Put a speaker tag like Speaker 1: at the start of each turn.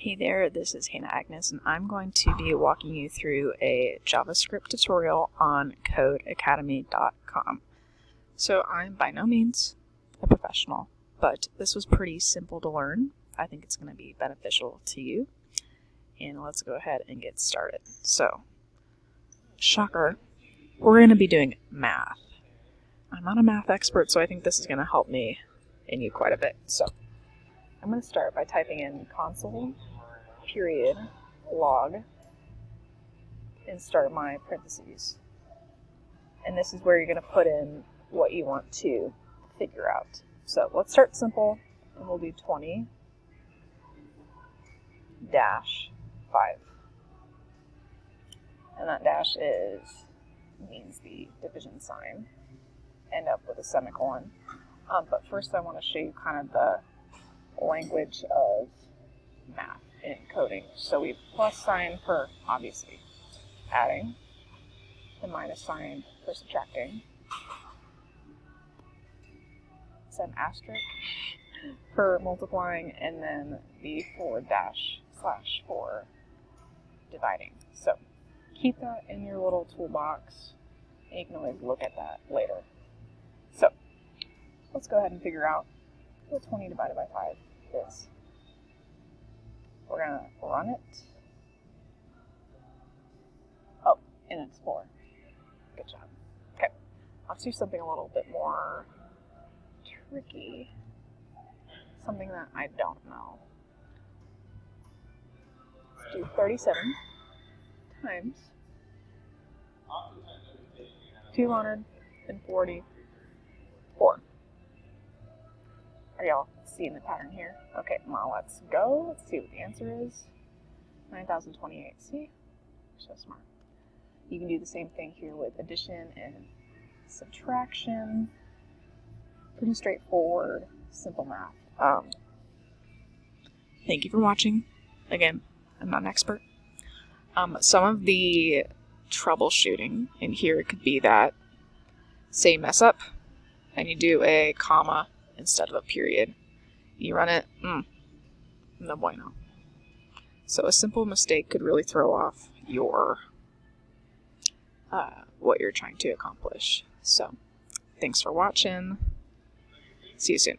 Speaker 1: Hey there, this is Hannah Agnes, and I'm going to be walking you through a JavaScript tutorial on codeacademy.com. So I'm by no means a professional, but this was pretty simple to learn. I think it's going to be beneficial to you. And let's go ahead and get started. So, shocker, we're going to be doing math. I'm not a math expert, so I think this is going to help me and you quite a bit. So, I'm going to start by typing in console period log and start my parentheses. And this is where you're going to put in what you want to figure out. So let's start simple, and we'll do 20 dash 5. And that dash means the division sign. End up with a semicolon. But first I want to show you kind of the language of math in coding. So we have plus sign for, obviously, adding, the minus sign for subtracting, it's an asterisk for multiplying, and then the forward dash slash for dividing. So keep that in your little toolbox, and you can always look at that later. So let's go ahead and figure out what 20 divided by 5 is. We're going to run it. Oh, and explore. Good job. Okay, let's do something a little bit more tricky. Something that I don't know. Let's do 37 times 244. Are y'all seeing the pattern here? Okay, well, let's go. Let's see what the answer is. 9,028. See? So smart. You can do the same thing here with addition and subtraction. Pretty straightforward, simple math. Thank you for watching. Again, I'm not an expert. Some of the troubleshooting in here could be that, say you mess up and you do a comma instead of a period. You run it, no bueno. So a simple mistake could really throw off your what you're trying to accomplish. So, thanks for watching. See you soon.